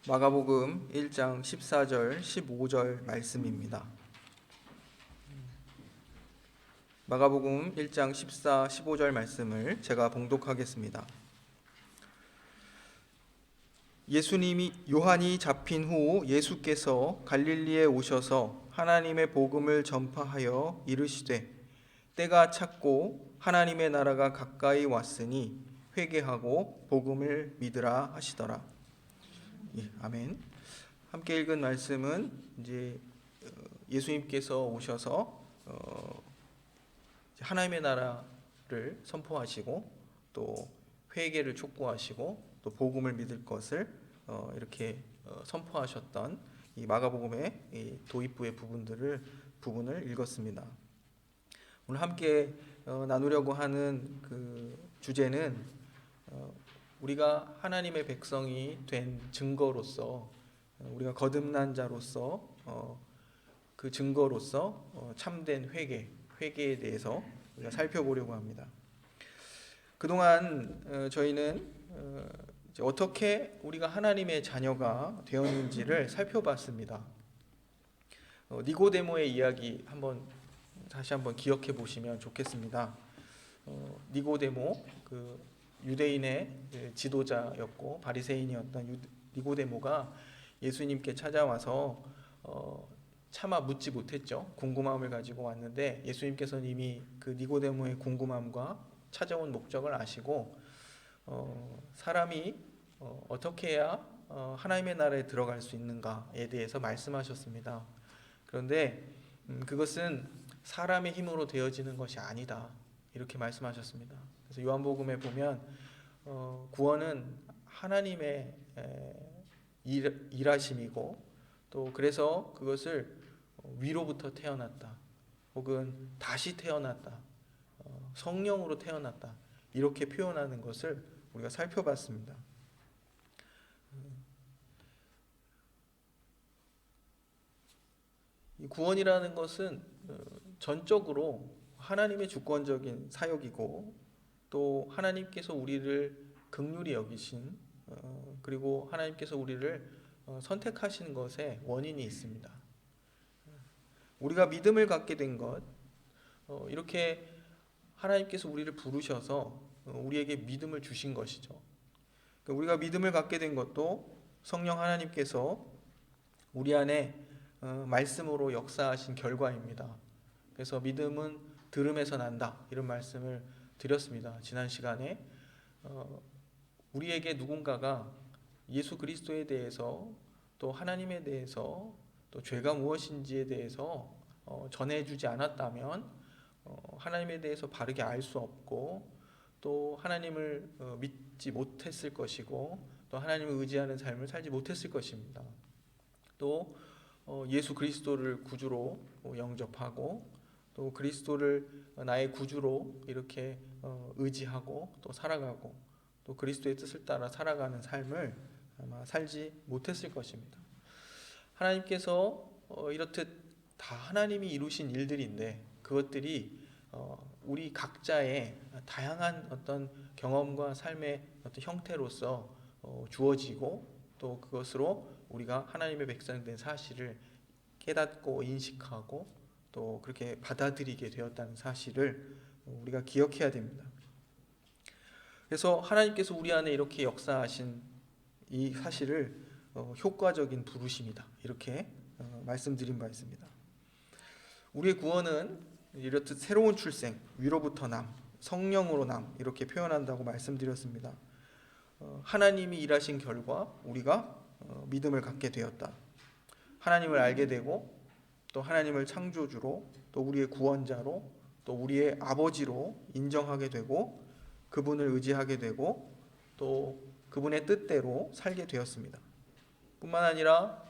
마가복음 1장 14절 15절 말씀입니다. 마가복음 1장 14, 15절 말씀을 제가 봉독하겠습니다. 요한이 잡힌 후 예수께서 갈릴리에 오셔서 하나님의 복음을 전파하여 이르시되 때가 찼고 하나님의 나라가 가까이 왔으니 회개하고 복음을 믿으라 하시더라. 예, 아멘. 함께 읽은 말씀은 이제 예수님께서 오셔서 하나님의 나라를 선포하시고 또 회개를 촉구하시고 또 복음을 믿을 것을 이렇게 선포하셨던 이 마가복음의 이 도입부의 부분을 읽었습니다. 오늘 함께 나누려고 하는 그 주제는 우리가 하나님의 백성이 된 증거로서 우리가 거듭난 자로서 그 증거로서 참된 회개에 대해서 우리가 살펴보려고 합니다. 그동안 저희는 어떻게 우리가 하나님의 자녀가 되었는지를 살펴봤습니다. 니고데모의 이야기 다시 한번 기억해 보시면 좋겠습니다. 니고데모, 그 유대인의 지도자였고 바리새인이었던 니고데모가 예수님께 찾아와서 차마 묻지 못했죠. 궁금함을 가지고 왔는데 예수님께서는 이미 그 니고데모의 궁금함과 찾아온 목적을 아시고 사람이 어떻게 해야 하나님의 나라에 들어갈 수 있는가에 대해서 말씀하셨습니다. 그런데 그것은 사람의 힘으로 되어지는 것이 아니다, 이렇게 말씀하셨습니다. 그래서 요한복음에 보면 구원은 하나님의 일하심이고 또 그래서 그것을 위로부터 태어났다 혹은 다시 태어났다, 성령으로 태어났다, 이렇게 표현하는 것을 우리가 살펴봤습니다. 이 구원이라는 것은 전적으로 하나님의 주권적인 사역이고 또 하나님께서 우리를 긍휼히 여기신 그리고 하나님께서 우리를 선택하신 것에 원인이 있습니다. 우리가 믿음을 갖게 된 것, 이렇게 하나님께서 우리를 부르셔서 우리에게 믿음을 주신 것이죠. 우리가 믿음을 갖게 된 것도 성령 하나님께서 우리 안에 말씀으로 역사하신 결과입니다. 그래서 믿음은 들음에서 난다, 이런 말씀을 드렸습니다. 지난 시간에 우리에게 누군가가 예수 그리스도에 대해서 또 하나님에 대해서 또 죄가 무엇인지에 대해서 전해주지 않았다면 하나님에 대해서 바르게 알 수 없고 또 하나님을 믿지 못했을 것이고 또 하나님을 의지하는 삶을 살지 못했을 것입니다. 또 예수 그리스도를 구주로 영접하고 또 그리스도를 나의 구주로 이렇게 의지하고 또 살아가고 또 그리스도의 뜻을 따라 살아가는 삶을 아마 살지 못했을 것입니다. 하나님께서 이렇듯 다 하나님이 이루신 일들인데 그것들이 우리 각자의 다양한 어떤 경험과 삶의 어떤 형태로서 주어지고 또 그것으로 우리가 하나님의 백성이 된 사실을 깨닫고 인식하고 또 그렇게 받아들이게 되었다는 사실을 우리가 기억해야 됩니다. 그래서 하나님께서 우리 안에 이렇게 역사하신 이 사실을 효과적인 부르심이다, 이렇게 말씀드린 바 있습니다. 우리의 구원은 이렇듯 새로운 출생, 위로부터 남, 성령으로 남, 이렇게 표현한다고 말씀드렸습니다. 하나님이 일하신 결과 우리가 믿음을 갖게 되었다. 하나님을 알게 되고 또 하나님을 창조주로 또 우리의 구원자로 또 우리의 아버지로 인정하게 되고 그분을 의지하게 되고 또 그분의 뜻대로 살게 되었습니다. 뿐만 아니라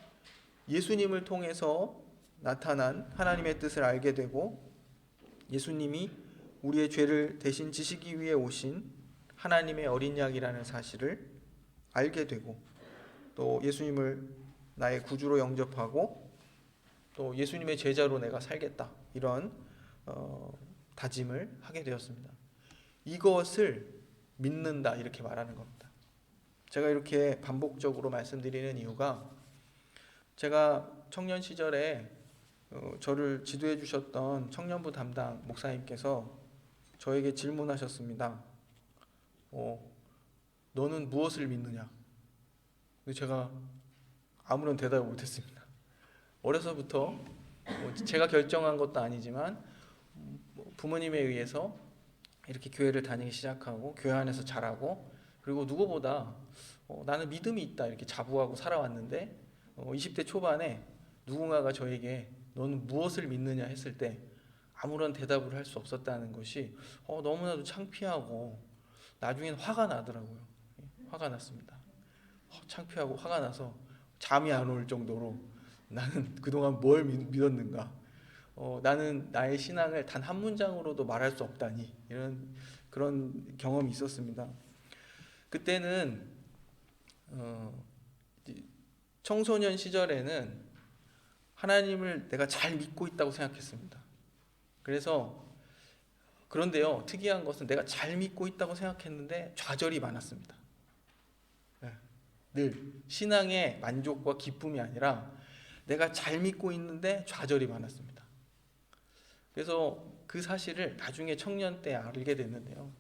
예수님을 통해서 나타난 하나님의 뜻을 알게 되고 예수님이 우리의 죄를 대신 지시기 위해 오신 하나님의 어린 양이라는 사실을 알게 되고 또 예수님을 나의 구주로 영접하고 또 예수님의 제자로 내가 살겠다, 이런 다짐을 하게 되었습니다. 이것을 믿는다, 이렇게 말하는 겁니다. 제가 이렇게 반복적으로 말씀드리는 이유가 제가 청년 시절에 저를 지도해 주셨던 청년부 담당 목사님께서 저에게 질문하셨습니다. 너는 무엇을 믿느냐? 근데 제가 아무런 대답을 못했습니다. 어려서부터 제가 결정한 것도 아니지만 부모님에 의해서 이렇게 교회를 다니기 시작하고 교회 안에서 자라고, 그리고 누구보다 나는 믿음이 있다 이렇게 자부하고 살아왔는데 20대 초반에 누군가가 저에게 너는 무엇을 믿느냐 했을 때 아무런 대답을 할 수 없었다는 것이 너무나도 창피하고 나중엔 화가 나더라고요. 화가 났습니다. 창피하고 화가 나서 잠이 안 올 정도로 나는 그동안 뭘 믿었는가, 나는 나의 신앙을 단 한 문장으로도 말할 수 없다니, 이런 그런 경험이 있었습니다. 그때는 청소년 시절에는 하나님을 내가 잘 믿고 있다고 생각했습니다. 그런데요, 특이한 것은 내가 잘 믿고 있다고 생각했는데 좌절이 많았습니다. 늘 신앙의 만족과 기쁨이 아니라 내가 잘 믿고 있는데 좌절이 많았습니다. 그래서 그 사실을 나중에 청년 때 알게 됐는데요,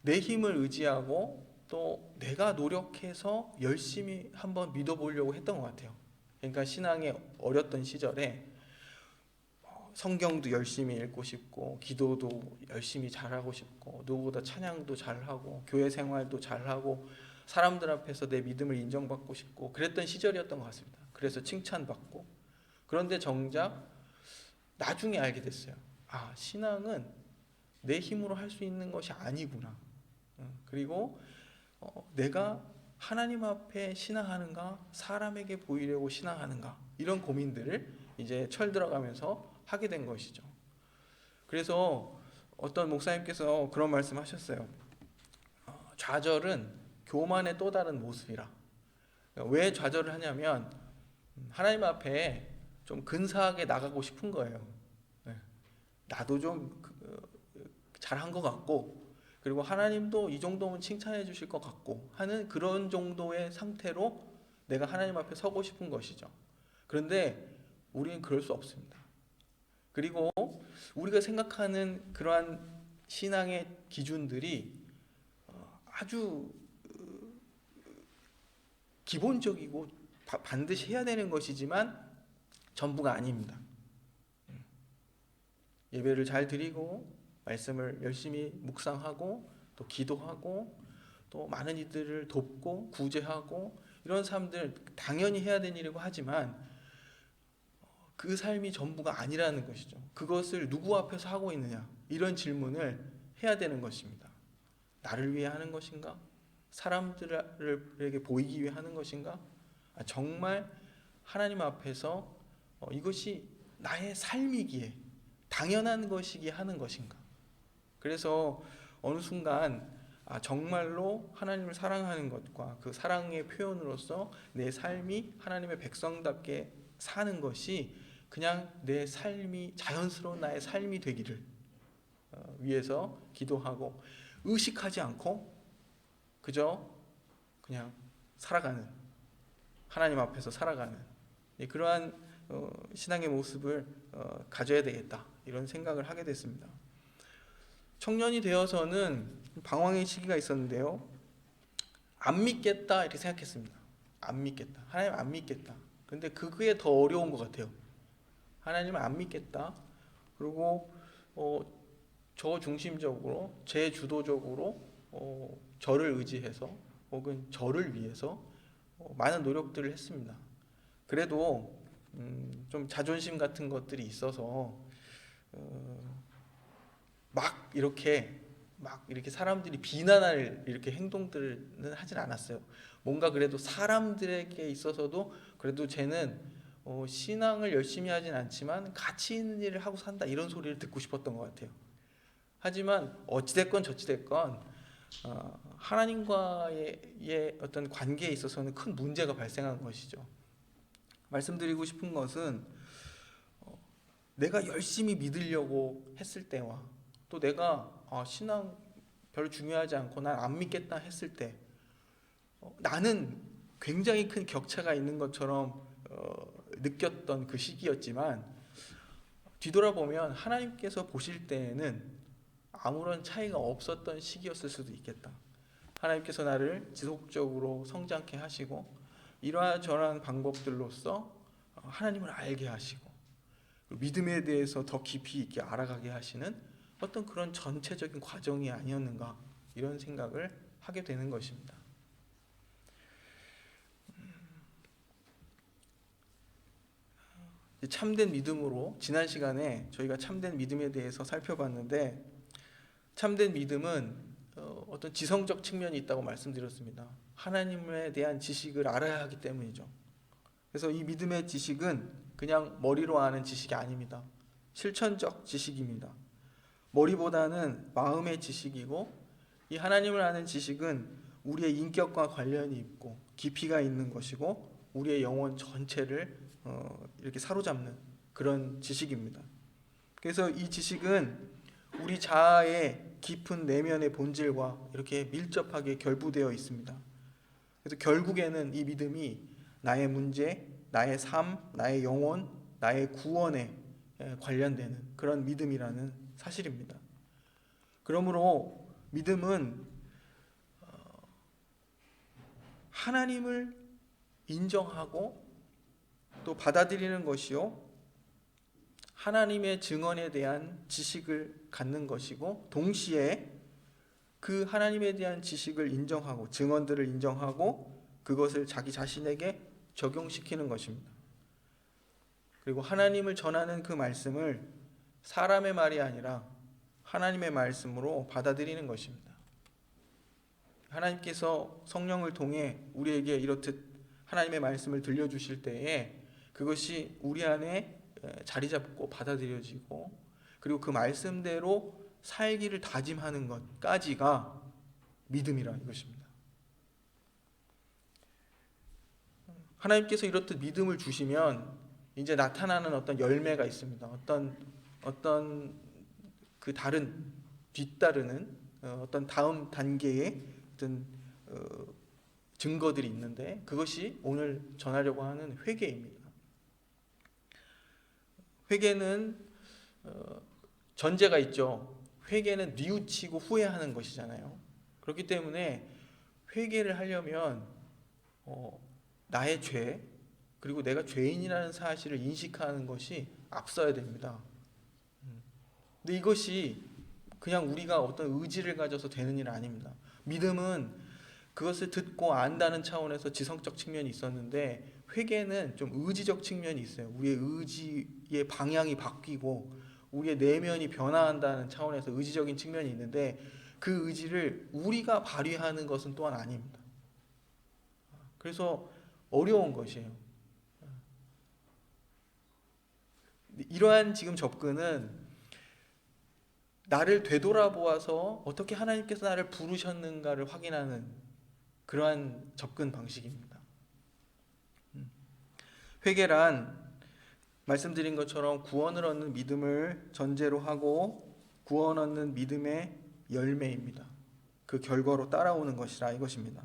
내 힘을 의지하고 또 내가 노력해서 열심히 한번 믿어보려고 했던 것 같아요. 그러니까 신앙에 어렸던 시절에 성경도 열심히 읽고 싶고 기도도 열심히 잘하고 싶고 누구보다 찬양도 잘하고 교회 생활도 잘하고 사람들 앞에서 내 믿음을 인정받고 싶고 그랬던 시절이었던 것 같습니다. 그래서 칭찬받고. 그런데 정작 나중에 알게 됐어요. 신앙은 내 힘으로 할 수 있는 것이 아니구나. 그리고 내가 하나님 앞에 신앙하는가 사람에게 보이려고 신앙하는가, 이런 고민들을 이제 철들어가면서 하게 된 것이죠. 그래서 어떤 목사님께서 그런 말씀하셨어요. 좌절은 교만의 또 다른 모습이라. 왜 좌절을 하냐면 하나님 앞에 좀 근사하게 나가고 싶은 거예요. 나도 좀 잘한 것 같고, 그리고 하나님도 이 정도면 칭찬해 주실 것 같고 하는 그런 정도의 상태로 내가 하나님 앞에 서고 싶은 것이죠. 그런데 우리는 그럴 수 없습니다. 그리고 우리가 생각하는 그러한 신앙의 기준들이 아주 기본적이고 반드시 해야 되는 것이지만 전부가 아닙니다. 예배를 잘 드리고 말씀을 열심히 묵상하고 또 기도하고 또 많은 이들을 돕고 구제하고 이런 삶들 당연히 해야 되는 일이고 하지만 그 삶이 전부가 아니라는 것이죠. 그것을 누구 앞에서 하고 있느냐, 이런 질문을 해야 되는 것입니다. 나를 위해 하는 것인가? 사람들에게 보이기 위해 하는 것인가? 정말 하나님 앞에서 이것이 나의 삶이기에 당연한 것이기에 하는 것인가? 그래서 어느 순간 정말로 하나님을 사랑하는 것과 그 사랑의 표현으로서 내 삶이 하나님의 백성답게 사는 것이 그냥 내 삶이 자연스러운 나의 삶이 되기를 위해서 기도하고 의식하지 않고 그저 그냥 살아가는, 하나님 앞에서 살아가는 그러한 신앙의 모습을 가져야 되겠다, 이런 생각을 하게 됐습니다. 청년이 되어서는 방황의 시기가 있었는데요, 안 믿겠다 이렇게 생각했습니다. 안 믿겠다, 하나님 안 믿겠다. 근데 그게 더 어려운 것 같아요. 하나님을 안 믿겠다. 그리고 저 중심적으로 제 주도적으로 저를 의지해서 혹은 저를 위해서 많은 노력들을 했습니다. 그래도 좀 자존심 같은 것들이 있어서 막 이렇게 사람들이 비난할 이렇게 행동들은 하진 않았어요. 뭔가 그래도 사람들에게 있어서도 그래도 쟤는 신앙을 열심히 하진 않지만 가치 있는 일을 하고 산다, 이런 소리를 듣고 싶었던 것 같아요. 하지만 어찌됐건 저찌됐건 하나님과의 어떤 관계에 있어서는 큰 문제가 발생한 것이죠. 말씀드리고 싶은 것은 내가 열심히 믿으려고 했을 때와 또 내가 신앙 별로 중요하지 않고 난 안 믿겠다 했을 때 나는 굉장히 큰 격차가 있는 것처럼 느꼈던 그 시기였지만 뒤돌아보면 하나님께서 보실 때에는 아무런 차이가 없었던 시기였을 수도 있겠다. 하나님께서 나를 지속적으로 성장케 하시고 이러저러한 방법들로서 하나님을 알게 하시고 믿음에 대해서 더 깊이 있게 알아가게 하시는 어떤 그런 전체적인 과정이 아니었는가, 이런 생각을 하게 되는 것입니다. 참된 믿음으로 지난 시간에 저희가 참된 믿음에 대해서 살펴봤는데, 참된 믿음은 어떤 지성적 측면이 있다고 말씀드렸습니다. 하나님에 대한 지식을 알아야 하기 때문이죠. 그래서 이 믿음의 지식은 그냥 머리로 아는 지식이 아닙니다. 실천적 지식입니다. 머리보다는 마음의 지식이고, 이 하나님을 아는 지식은 우리의 인격과 관련이 있고 깊이가 있는 것이고 우리의 영혼 전체를 이렇게 사로잡는 그런 지식입니다. 그래서 이 지식은 우리 자아의 깊은 내면의 본질과 이렇게 밀접하게 결부되어 있습니다. 그래서 결국에는 이 믿음이 나의 문제, 나의 삶, 나의 영혼, 나의 구원에 관련되는 그런 믿음이라는 사실입니다. 그러므로 믿음은 하나님을 인정하고 또 받아들이는 것이요, 하나님의 증언에 대한 지식을 갖는 것이고, 동시에 그 하나님에 대한 지식을 인정하고 증언들을 인정하고 그것을 자기 자신에게 적용시키는 것입니다. 그리고 하나님을 전하는 그 말씀을 사람의 말이 아니라 하나님의 말씀으로 받아들이는 것입니다. 하나님께서 성령을 통해 우리에게 이렇듯 하나님의 말씀을 들려주실 때에 그것이 우리 안에 자리 잡고 받아들여지고, 그리고 그 말씀대로 살기를 다짐하는 것까지가 믿음이라는 것입니다. 하나님께서 이렇듯 믿음을 주시면 이제 나타나는 어떤 열매가 있습니다. 어떤 그 다른 뒤따르는 어떤 다음 단계의 어떤 증거들이 있는데, 그것이 오늘 전하려고 하는 회개입니다. 회개는 전제가 있죠. 회개는 뉘우치고 후회하는 것이잖아요. 그렇기 때문에 회개를 하려면 나의 죄, 그리고 내가 죄인이라는 사실을 인식하는 것이 앞서야 됩니다. 근데 이것이 그냥 우리가 어떤 의지를 가져서 되는 일은 아닙니다. 믿음은 그것을 듣고 안다는 차원에서 지성적 측면이 있었는데, 회개는 좀 의지적 측면이 있어요. 우리의 의지의 방향이 바뀌고 우리의 내면이 변화한다는 차원에서 의지적인 측면이 있는데, 그 의지를 우리가 발휘하는 것은 또한 아닙니다. 그래서 어려운 것이에요. 이러한 지금 접근은 나를 되돌아보아서 어떻게 하나님께서 나를 부르셨는가를 확인하는 그러한 접근 방식입니다. 회개란 말씀드린 것처럼 구원을 얻는 믿음을 전제로 하고 구원 얻는 믿음의 열매입니다. 그 결과로 따라오는 것이라 이것입니다.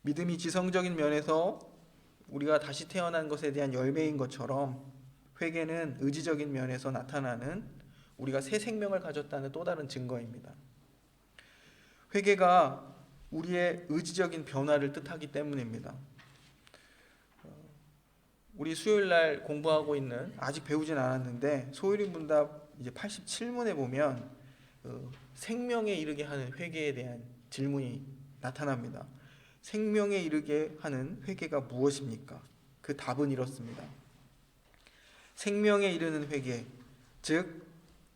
믿음이 지성적인 면에서 우리가 다시 태어난 것에 대한 열매인 것처럼, 회개는 의지적인 면에서 나타나는 우리가 새 생명을 가졌다는 또 다른 증거입니다. 회개가 우리의 의지적인 변화를 뜻하기 때문입니다. 우리 수요일날 공부하고 있는, 아직 배우진 않았는데 소요리문답 이제 87문에 보면 생명에 이르게 하는 회개에 대한 질문이 나타납니다. 생명에 이르게 하는 회개가 무엇입니까? 그 답은 이렇습니다. 생명에 이르는 회개, 즉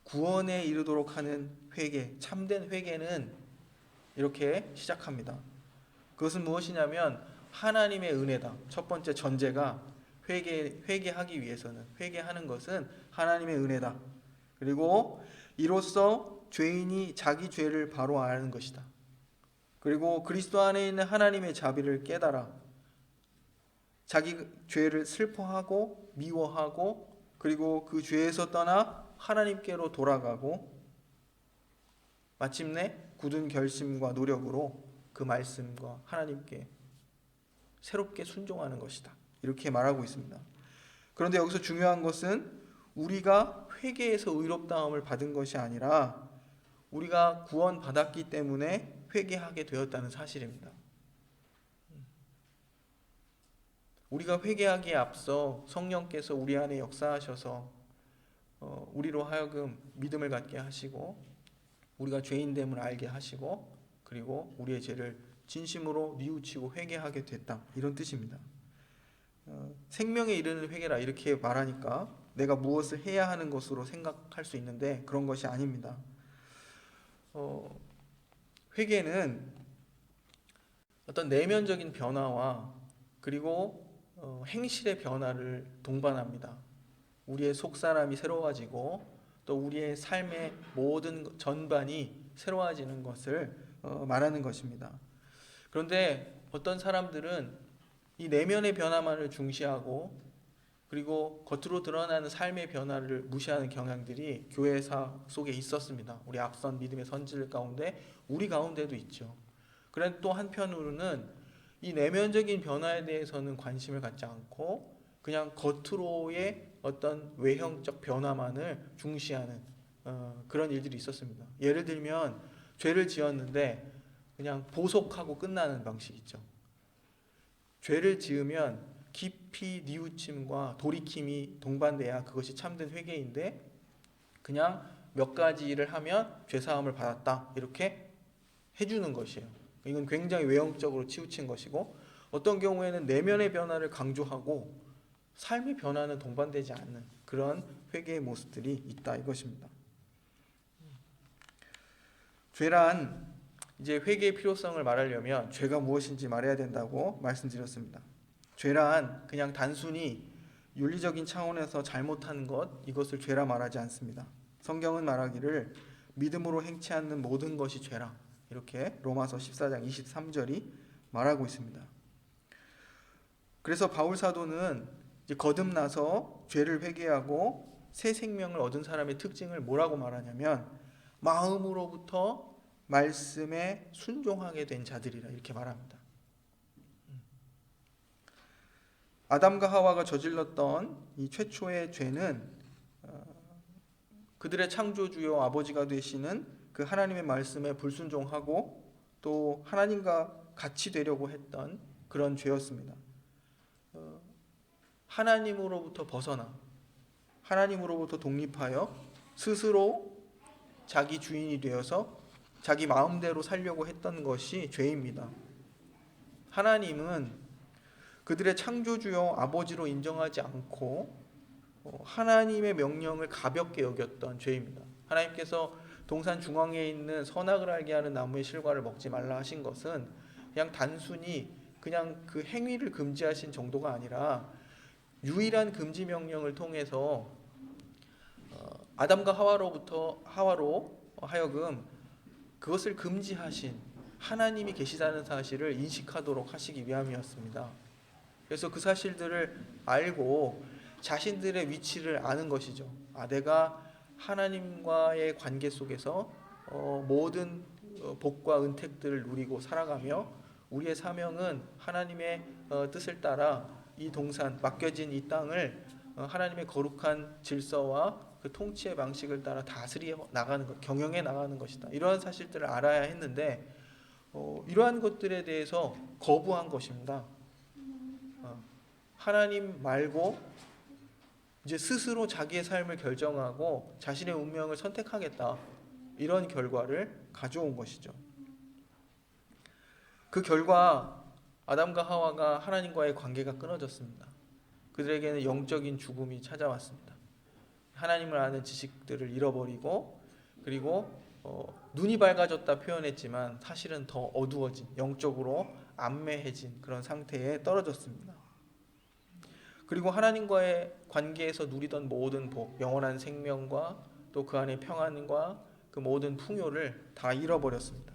구원에 이르도록 하는 회개, 참된 회개는 이렇게 시작합니다. 그것은 무엇이냐면 하나님의 은혜다. 첫 번째 전제가 회개하기 위해서는, 회개하는 것은 하나님의 은혜다. 그리고 이로써 죄인이 자기 죄를 바로 아는 것이다. 그리고 그리스도 안에 있는 하나님의 자비를 깨달아 자기 죄를 슬퍼하고 미워하고, 그리고 그 죄에서 떠나 하나님께로 돌아가고, 마침내 굳은 결심과 노력으로 그 말씀과 하나님께 새롭게 순종하는 것이다. 이렇게 말하고 있습니다. 그런데 여기서 중요한 것은 우리가 회개에서 의롭다함을 받은 것이 아니라 우리가 구원받았기 때문에 회개하게 되었다는 사실입니다. 우리가 회개하기에 앞서 성령께서 우리 안에 역사하셔서 우리로 하여금 믿음을 갖게 하시고 우리가 죄인됨을 알게 하시고 그리고 우리의 죄를 진심으로 뉘우치고 회개하게 됐다. 이런 뜻입니다. 생명에 이르는 회개라 이렇게 말하니까 내가 무엇을 해야 하는 것으로 생각할 수 있는데 그런 것이 아닙니다. 회개는 어떤 내면적인 변화와 그리고 행실의 변화를 동반합니다. 우리의 속사람이 새로워지고 또 우리의 삶의 모든 전반이 새로워지는 것을 말하는 것입니다. 그런데 어떤 사람들은 이 내면의 변화만을 중시하고 그리고 겉으로 드러나는 삶의 변화를 무시하는 경향들이 교회사 속에 있었습니다. 우리 앞선 믿음의 선지들 가운데 우리 가운데도 있죠. 그런데 또 한편으로는 이 내면적인 변화에 대해서는 관심을 갖지 않고 그냥 겉으로의 어떤 외형적 변화만을 중시하는 그런 일들이 있었습니다. 예를 들면 죄를 지었는데 그냥 보속하고 끝나는 방식 있죠. 죄를 지으면 깊이 뉘우침과 돌이킴이 동반돼야 그것이 참된 회개인데 그냥 몇 가지 일을 하면 죄사함을 받았다 이렇게 해주는 것이에요. 이건 굉장히 외형적으로 치우친 것이고 어떤 경우에는 내면의 변화를 강조하고 삶의 변화는 동반되지 않는 그런 회개의 모습들이 있다 이것입니다. 죄란 이제 회개의 필요성을 말하려면 죄가 무엇인지 말해야 된다고 말씀드렸습니다. 죄란 그냥 단순히 윤리적인 차원에서 잘못한 것 이것을 죄라 말하지 않습니다. 성경은 말하기를 믿음으로 행치 않는 모든 것이 죄라 이렇게 로마서 14장 23절이 말하고 있습니다. 그래서 바울 사도는 이제 거듭나서 죄를 회개하고 새 생명을 얻은 사람의 특징을 뭐라고 말하냐면 마음으로부터 말씀에 순종하게 된 자들이라 이렇게 말합니다. 아담과 하와가 저질렀던 이 최초의 죄는 그들의 창조주요 아버지가 되시는 그 하나님의 말씀에 불순종하고 또 하나님과 같이 되려고 했던 그런 죄였습니다. 하나님으로부터 벗어나 하나님으로부터 독립하여 스스로 자기 주인이 되어서 자기 마음대로 살려고 했던 것이 죄입니다. 하나님은 그들의 창조주요 아버지로 인정하지 않고 하나님의 명령을 가볍게 여겼던 죄입니다. 하나님께서 동산 중앙에 있는 선악을 알게 하는 나무의 실과를 먹지 말라 하신 것은 그냥 단순히 그냥 그 행위를 금지하신 정도가 아니라 유일한 금지 명령을 통해서 아담과 하와로 하여금 그것을 금지하신 하나님이 계시다는 사실을 인식하도록 하시기 위함이었습니다. 그래서 그 사실들을 알고 자신들의 위치를 아는 것이죠. 내가 하나님과의 관계 속에서 모든 복과 은택들을 누리고 살아가며 우리의 사명은 하나님의 뜻을 따라 이 동산 맡겨진 이 땅을 하나님의 거룩한 질서와 그 통치의 방식을 따라 다스려 나가는 것, 경영해 나가는 것이다. 이러한 사실들을 알아야 했는데 이러한 것들에 대해서 거부한 것입니다. 하나님 말고 이제 스스로 자기의 삶을 결정하고 자신의 운명을 선택하겠다. 이런 결과를 가져온 것이죠. 그 결과 아담과 하와가 하나님과의 관계가 끊어졌습니다. 그들에게는 영적인 죽음이 찾아왔습니다. 하나님을 아는 지식들을 잃어버리고 그리고 눈이 밝아졌다 표현했지만 사실은 더 어두워진 영적으로 암매해진 그런 상태에 떨어졌습니다. 그리고 하나님과의 관계에서 누리던 모든 복, 영원한 생명과 또 그 안의 평안과 그 모든 풍요를 다 잃어버렸습니다.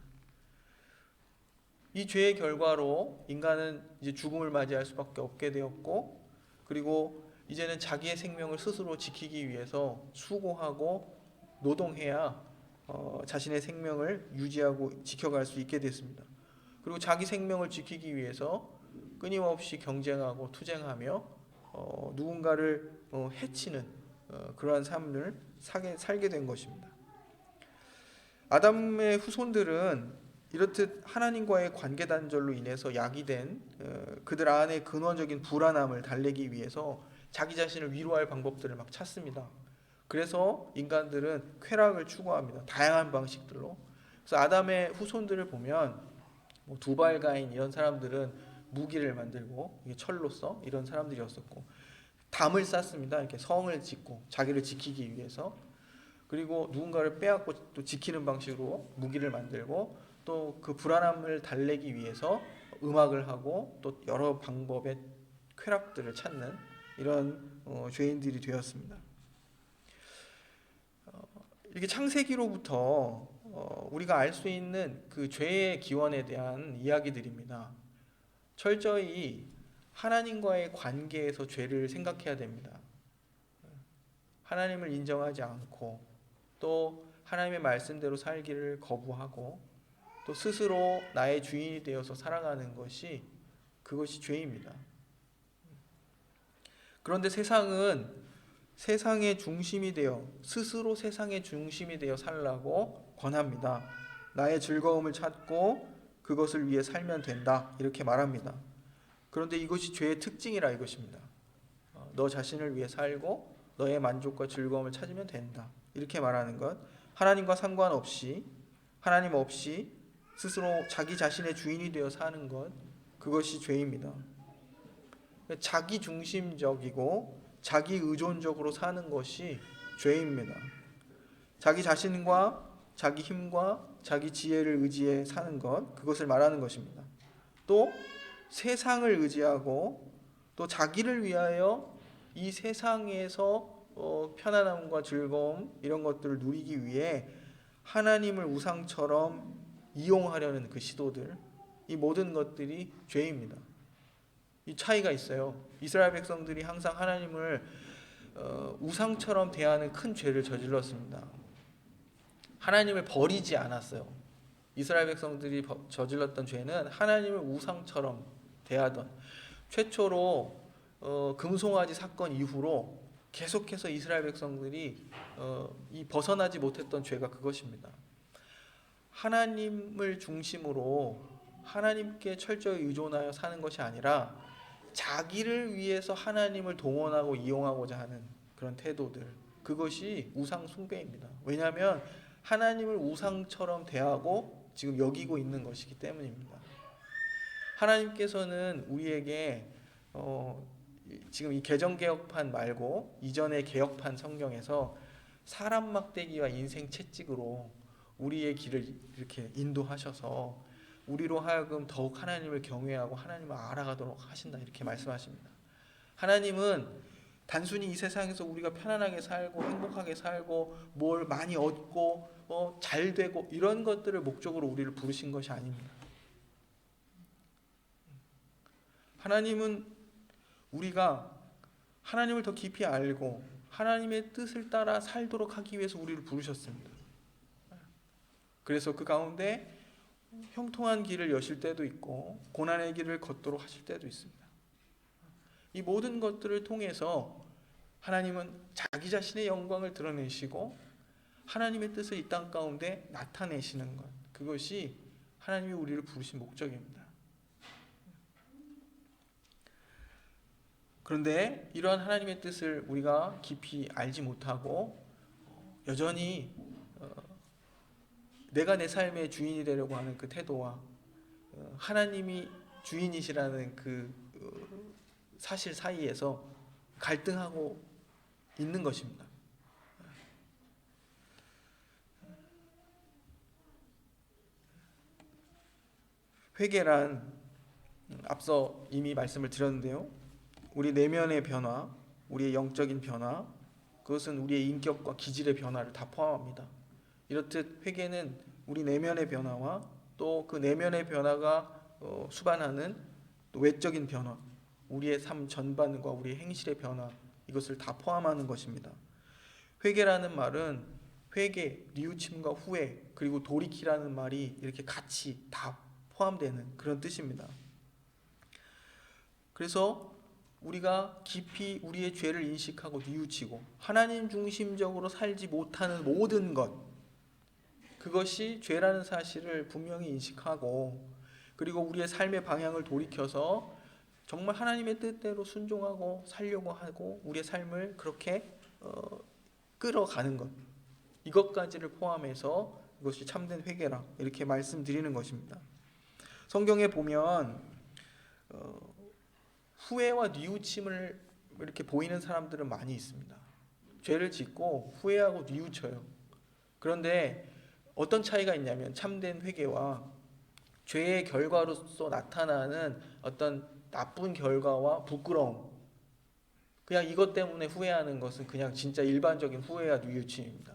이 죄의 결과로 인간은 이제 죽음을 맞이할 수밖에 없게 되었고 그리고 이제는 자기의 생명을 스스로 지키기 위해서 수고하고 노동해야 자신의 생명을 유지하고 지켜갈 수 있게 됐습니다. 그리고 자기 생명을 지키기 위해서 끊임없이 경쟁하고 투쟁하며 누군가를 해치는 그러한 삶을 살게 된 것입니다. 아담의 후손들은 이렇듯 하나님과의 관계 단절로 인해서 야기된 그들 안의 근원적인 불안함을 달래기 위해서 자기 자신을 위로할 방법들을 막 찾습니다. 그래서 인간들은 쾌락을 추구합니다. 다양한 방식들로. 그래서 아담의 후손들을 보면 두발가인 이런 사람들은 무기를 만들고 이게 철로서 이런 사람들이었었고, 담을 쌓습니다. 이렇게 성을 짓고 자기를 지키기 위해서. 그리고 누군가를 빼앗고 또 지키는 방식으로 무기를 만들고, 또 그 불안함을 달래기 위해서 음악을 하고 또 여러 방법의 쾌락들을 찾는 이런 죄인들이 되었습니다. 이게 창세기로부터 우리가 알 수 있는 그 죄의 기원에 대한 이야기들입니다. 철저히 하나님과의 관계에서 죄를 생각해야 됩니다. 하나님을 인정하지 않고 또 하나님의 말씀대로 살기를 거부하고 또 스스로 나의 주인이 되어서 살아가는 것이, 그것이 죄입니다. 그런데 세상은 세상의 중심이 되어, 스스로 세상의 중심이 되어 살라고 권합니다. 나의 즐거움을 찾고 그것을 위해 살면 된다, 이렇게 말합니다. 그런데 이것이 죄의 특징이라 이것입니다. 너 자신을 위해 살고 너의 만족과 즐거움을 찾으면 된다, 이렇게 말하는 것. 하나님과 상관없이, 하나님 없이 스스로 자기 자신의 주인이 되어 사는 것, 그것이 죄입니다. 자기 중심적이고 자기 의존적으로 사는 것이 죄입니다. 자기 자신과 자기 힘과 자기 지혜를 의지해 사는 것, 그것을 말하는 것입니다. 또 세상을 의지하고 또 자기를 위하여 이 세상에서 편안함과 즐거움 이런 것들을 누리기 위해 하나님을 우상처럼 이용하려는 그 시도들, 이 모든 것들이 죄입니다. 이 차이가 있어요. 이스라엘 백성들이 항상 하나님을 우상처럼 대하는 큰 죄를 저질렀습니다. 하나님을 버리지 않았어요. 이스라엘 백성들이 저질렀던 죄는 하나님을 우상처럼 대하던, 최초로 금송아지 사건 이후로 계속해서 이스라엘 백성들이 이 벗어나지 못했던 죄가 그것입니다. 하나님을 중심으로 하나님께 철저히 의존하여 사는 것이 아니라 자기를 위해서 하나님을 동원하고 이용하고자 하는 그런 태도들, 그것이 우상 숭배입니다. 왜냐하면 하나님을 우상처럼 대하고 지금 여기고 있는 것이기 때문입니다. 하나님께서는 우리에게 지금 이 개정개혁판 말고 이전의 개혁판 성경에서 사람 막대기와 인생 채찍으로 우리의 길을 이렇게 인도하셔서 우리로 하여금 더욱 하나님을 경외하고 하나님을 알아가도록 하신다, 이렇게 말씀하십니다. 하나님은 단순히 이 세상에서 우리가 편안하게 살고 행복하게 살고 뭘 많이 얻고 잘 되고 이런 것들을 목적으로 우리를 부르신 것이 아닙니다. 하나님은 우리가 하나님을 더 깊이 알고 하나님의 뜻을 따라 살도록 하기 위해서 우리를 부르셨습니다. 그래서 그 가운데 형통한 길을 여실 때도 있고 고난의 길을 걷도록 하실 때도 있습니다. 이 모든 것들을 통해서 하나님은 자기 자신의 영광을 드러내시고 하나님의 뜻을 이 땅 가운데 나타내시는 것, 그것이 하나님이 우리를 부르신 목적입니다. 그런데 이러한 하나님의 뜻을 우리가 깊이 알지 못하고 여전히 내가 내 삶의 주인이 되려고 하는 그 태도와 하나님이 주인이시라는 그 사실 사이에서 갈등하고 있는 것입니다. 회개란 앞서 이미 말씀을 드렸는데요, 우리 내면의 변화, 우리의 영적인 변화, 그것은 우리의 인격과 기질의 변화를 다 포함합니다. 이렇듯 회개는 우리 내면의 변화와 또 그 내면의 변화가 수반하는 또 외적인 변화, 우리의 삶 전반과 우리의 행실의 변화, 이것을 다 포함하는 것입니다. 회개라는 말은 회개, 뉘우침과 후회, 그리고 돌이키라는 말이 이렇게 같이 다 포함되는 그런 뜻입니다. 그래서 우리가 깊이 우리의 죄를 인식하고 뉘우치고 하나님 중심적으로 살지 못하는 모든 것, 그것이 죄라는 사실을 분명히 인식하고, 그리고 우리의 삶의 방향을 돌이켜서 정말 하나님의 뜻대로 순종하고 살려고 하고 우리의 삶을 그렇게 끌어가는 것, 이것까지를 포함해서 이것이 참된 회개라 이렇게 말씀드리는 것입니다. 성경에 보면 후회와 뉘우침을 이렇게 보이는 사람들은 많이 있습니다. 죄를 짓고 후회하고 뉘우쳐요. 그런데 어떤 차이가 있냐면 참된 회개와 죄의 결과로서 나타나는 어떤 나쁜 결과와 부끄러움, 그냥 이것 때문에 후회하는 것은 그냥 진짜 일반적인 후회와 뉘우침입니다.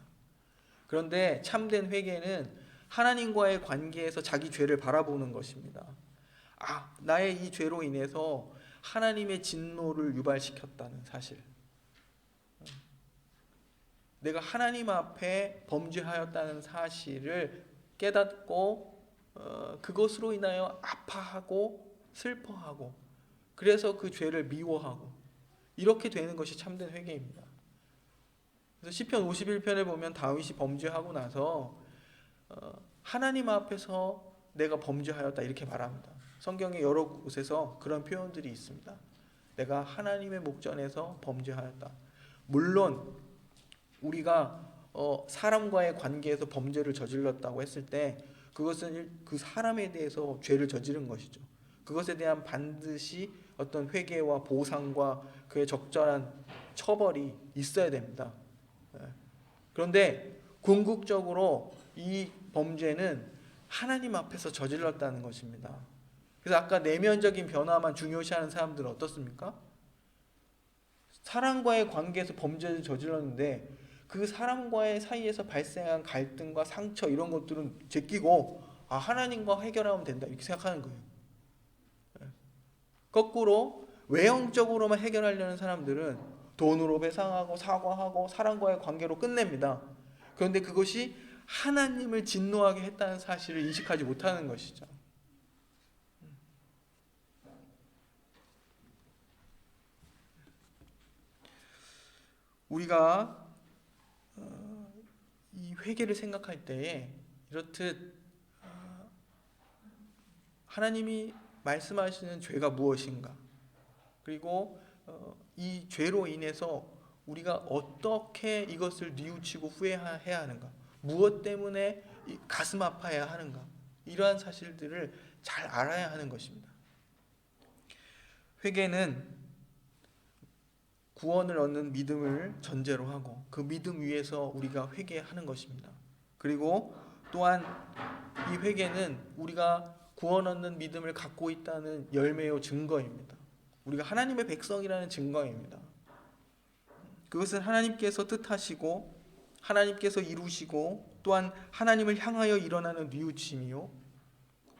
그런데 참된 회개는 하나님과의 관계에서 자기 죄를 바라보는 것입니다. 나의 이 죄로 인해서 하나님의 진노를 유발시켰다는 사실, 내가 하나님 앞에 범죄하였다는 사실을 깨닫고 그것으로 인하여 아파하고 슬퍼하고, 그래서 그 죄를 미워하고, 이렇게 되는 것이 참된 회개입니다. 그래서 시편 51편에 보면 다윗이 범죄하고 나서 하나님 앞에서 내가 범죄하였다 이렇게 말합니다. 성경의 여러 곳에서 그런 표현들이 있습니다. 내가 하나님의 목전에서 범죄하였다. 물론 우리가 사람과의 관계에서 범죄를 저질렀다고 했을 때 그것은 그 사람에 대해서 죄를 저지른 것이죠. 그것에 대한 반드시 어떤 회개와 보상과 그의 적절한 처벌이 있어야 됩니다. 그런데 궁극적으로 이 범죄는 하나님 앞에서 저질렀다는 것입니다. 그래서 아까 내면적인 변화만 중요시하는 사람들은 어떻습니까? 사람과의 관계에서 범죄를 저질렀는데 그 사람과의 사이에서 발생한 갈등과 상처 이런 것들은 제끼고 하나님과 해결하면 된다 이렇게 생각하는 거예요. 거꾸로 외형적으로만 해결하려는 사람들은 돈으로 배상하고 사과하고 사람과의 관계로 끝냅니다. 그런데 그것이 하나님을 진노하게 했다는 사실을 인식하지 못하는 것이죠. 우리가 이 회개를 생각할 때에 이렇듯 하나님이 말씀하시는 죄가 무엇인가, 그리고 이 죄로 인해서 우리가 어떻게 이것을 뉘우치고 후회해야 하는가, 무엇 때문에 가슴 아파해야 하는가, 이러한 사실들을 잘 알아야 하는 것입니다. 회개는 구원을 얻는 믿음을 전제로 하고 그 믿음 위에서 우리가 회개하는 것입니다. 그리고 또한 이 회개는 우리가 구원 얻는 믿음을 갖고 있다는 열매요 증거입니다. 우리가 하나님의 백성이라는 증거입니다. 그것은 하나님께서 뜻하시고 하나님께서 이루시고 또한 하나님을 향하여 일어나는 뉘우침이요,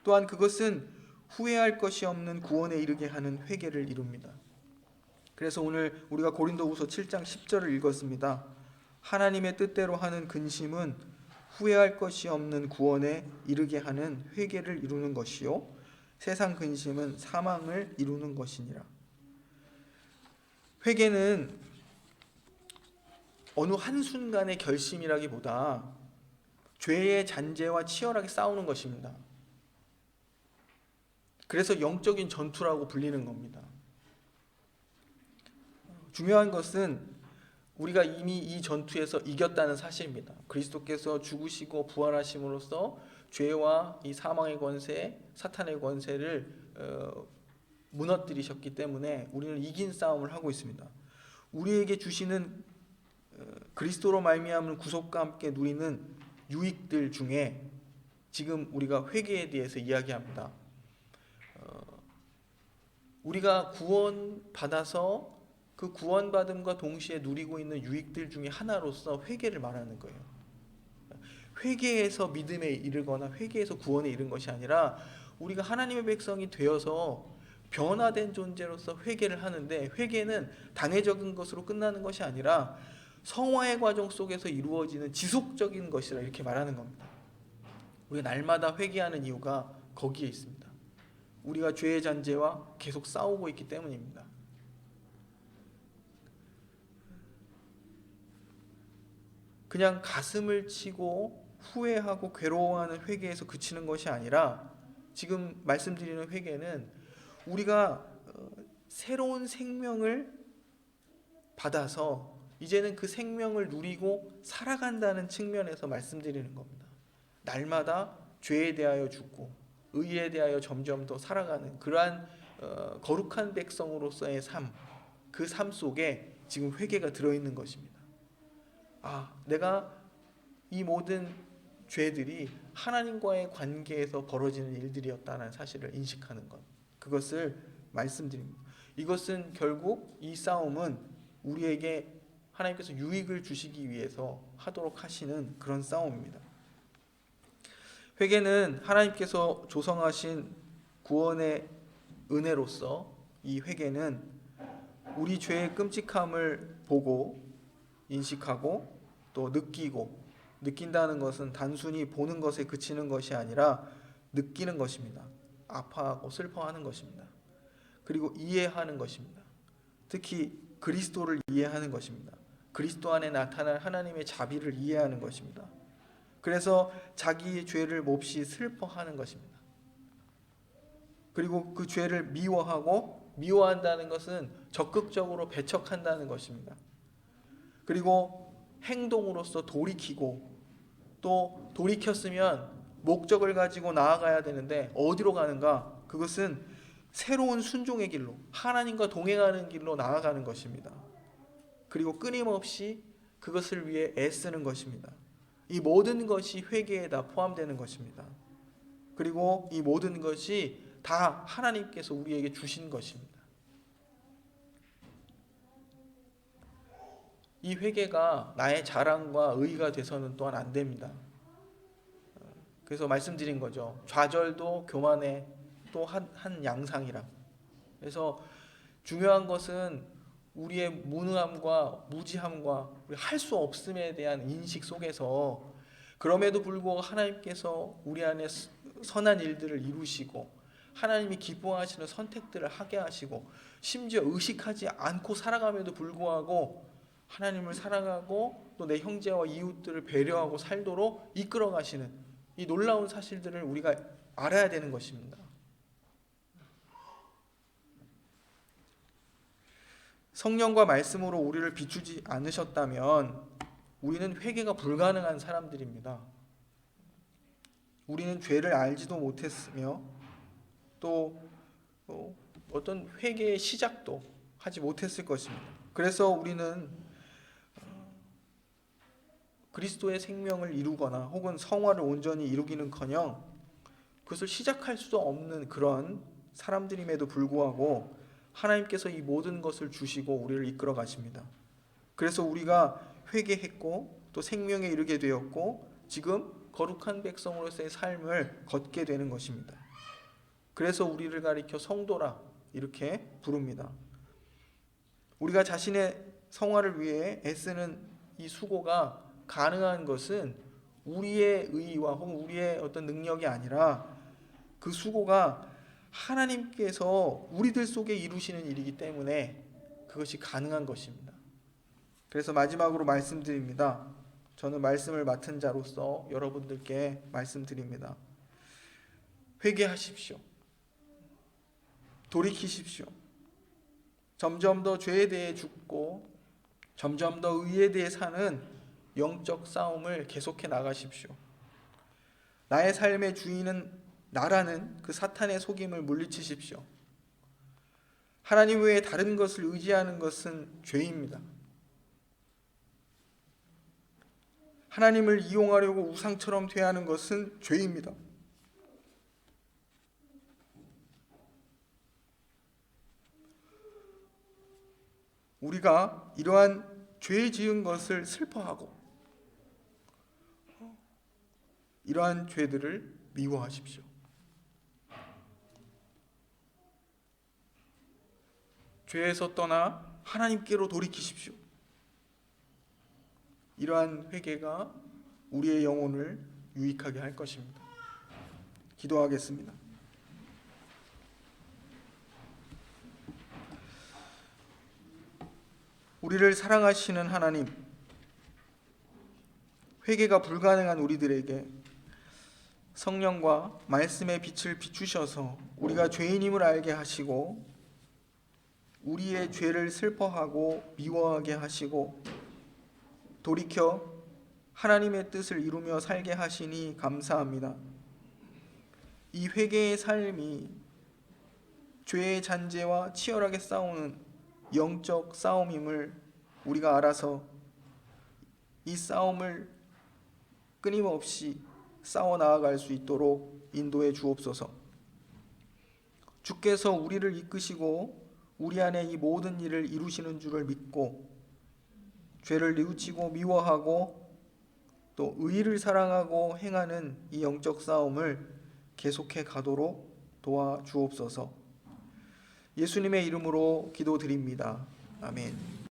또한 그것은 후회할 것이 없는 구원에 이르게 하는 회개를 이룹니다. 그래서 오늘 우리가 고린도후서 7장 10절을 읽었습니다. 하나님의 뜻대로 하는 근심은 후회할 것이 없는 구원에 이르게 하는 회개를 이루는 것이요 세상 근심은 사망을 이루는 것이니라. 회개는 어느 한순간의 결심이라기보다 죄의 잔재와 치열하게 싸우는 것입니다. 그래서 영적인 전투라고 불리는 겁니다. 중요한 것은 우리가 이미 이 전투에서 이겼다는 사실입니다. 그리스도께서 죽으시고 부활하심으로써 죄와 이 사망의 권세, 사탄의 권세를 무너뜨리셨기 때문에 우리는 이긴 싸움을 하고 있습니다. 우리에게 주시는 그리스도로 말미암은 구속과 함께 누리는 유익들 중에 지금 우리가 회개에 대해서 이야기합니다. 우리가 구원받아서 그 구원받음과 동시에 누리고 있는 유익들 중에 하나로서 회개를 말하는 거예요. 회개에서 믿음에 이르거나 회개에서 구원에 이른 것이 아니라 우리가 하나님의 백성이 되어서 변화된 존재로서 회개를 하는데, 회개는 당해적인 것으로 끝나는 것이 아니라 성화의 과정 속에서 이루어지는 지속적인 것이라 이렇게 말하는 겁니다. 우리가 날마다 회개하는 이유가 거기에 있습니다. 우리가 죄의 잔재와 계속 싸우고 있기 때문입니다. 그냥 가슴을 치고 후회하고 괴로워하는 회개에서 그치는 것이 아니라 지금 말씀드리는 회개는 우리가 새로운 생명을 받아서 이제는 그 생명을 누리고 살아간다는 측면에서 말씀드리는 겁니다. 날마다 죄에 대하여 죽고 의에 대하여 점점 더 살아가는 그러한 거룩한 백성으로서의 삶, 그 삶 속에 지금 회개가 들어있는 것입니다. 내가 이 모든 죄들이 하나님과의 관계에서 벌어지는 일들이었다는 사실을 인식하는 것, 그것을 말씀드립니다. 이것은 결국 이 싸움은 우리에게 하나님께서 유익을 주시기 위해서 하도록 하시는 그런 싸움입니다. 회개는 하나님께서 조성하신 구원의 은혜로서 이 회개는 우리 죄의 끔찍함을 보고 인식하고 또 느낀다는 것은 단순히 보는 것에 그치는 것이 아니라 느끼는 것입니다. 아파하고 슬퍼하는 것입니다. 그리고 이해하는 것입니다. 특히 그리스도를 이해하는 것입니다. 그리스도 안에 나타난 하나님의 자비를 이해하는 것입니다. 그래서 자기의 죄를 몹시 슬퍼하는 것입니다. 그리고 그 죄를 미워한다는 것은 적극적으로 배척한다는 것입니다. 그리고 행동으로서 돌이키고 또 돌이켰으면 목적을 가지고 나아가야 되는데 어디로 가는가? 그것은 새로운 순종의 길로 하나님과 동행하는 길로 나아가는 것입니다. 그리고 끊임없이 그것을 위해 애쓰는 것입니다. 이 모든 것이 회개에 다 포함되는 것입니다. 그리고 이 모든 것이 다 하나님께서 우리에게 주신 것입니다. 이 회개가 나의 자랑과 의의가 돼서는 또한 안 됩니다. 그래서 말씀드린 거죠. 좌절도 교만의 또 한 양상이라. 그래서 중요한 것은 우리의 무능함과 무지함과 할 수 없음에 대한 인식 속에서 그럼에도 불구하고 하나님께서 우리 안에 선한 일들을 이루시고 하나님이 기뻐하시는 선택들을 하게 하시고 심지어 의식하지 않고 살아감에도 불구하고 하나님을 사랑하고 또 내 형제와 이웃들을 배려하고 살도록 이끌어 가시는 이 놀라운 사실들을 우리가 알아야 되는 것입니다. 성령과 말씀으로 우리를 비추지 않으셨다면 우리는 회개가 불가능한 사람들입니다. 우리는 죄를 알지도 못했으며 또 어떤 회개의 시작도 하지 못했을 것입니다. 그래서 우리는 그리스도의 생명을 이루거나 혹은 성화를 온전히 이루기는커녕 그것을 시작할 수도 없는 그런 사람들임에도 불구하고 하나님께서 이 모든 것을 주시고 우리를 이끌어 가십니다. 그래서 우리가 회개했고 또 생명에 이르게 되었고 지금 거룩한 백성으로서의 삶을 걷게 되는 것입니다. 그래서 우리를 가리켜 성도라 이렇게 부릅니다. 우리가 자신의 성화를 위해 애쓰는 이 수고가 가능한 것은 우리의 의의와 혹은 우리의 어떤 능력이 아니라 그 수고가 하나님께서 우리들 속에 이루시는 일이기 때문에 그것이 가능한 것입니다. 그래서 마지막으로 말씀드립니다. 저는 말씀을 맡은 자로서 여러분들께 말씀드립니다. 회개하십시오. 돌이키십시오. 점점 더 죄에 대해 죽고 점점 더 의에 대해 사는 영적 싸움을 계속해 나가십시오. 나의 삶의 주인은 나라는 그 사탄의 속임을 물리치십시오. 하나님 외에 다른 것을 의지하는 것은 죄입니다. 하나님을 이용하려고 우상처럼 대하는 것은 죄입니다. 우리가 이러한 죄 지은 것을 슬퍼하고 이러한 죄들을 미워하십시오. 죄에서 떠나 하나님께로 돌이키십시오. 이러한 회개가 우리의 영혼을 유익하게 할 것입니다. 기도하겠습니다. 우리를 사랑하시는 하나님, 회개가 불가능한 우리들에게 성령과 말씀의 빛을 비추셔서 우리가 죄인임을 알게 하시고 우리의 죄를 슬퍼하고 미워하게 하시고 돌이켜 하나님의 뜻을 이루며 살게 하시니 감사합니다. 이 회개의 삶이 죄의 잔재와 치열하게 싸우는 영적 싸움임을 우리가 알아서 이 싸움을 끊임없이 싸워 나아갈 수 있도록 인도해 주옵소서. 주께서 우리를 이끄시고 우리 안에 이 모든 일을 이루시는 줄을 믿고 죄를 뉘우치고 미워하고 또 의를 사랑하고 행하는 이 영적 싸움을 계속해 가도록 도와주옵소서. 예수님의 이름으로 기도드립니다. 아멘.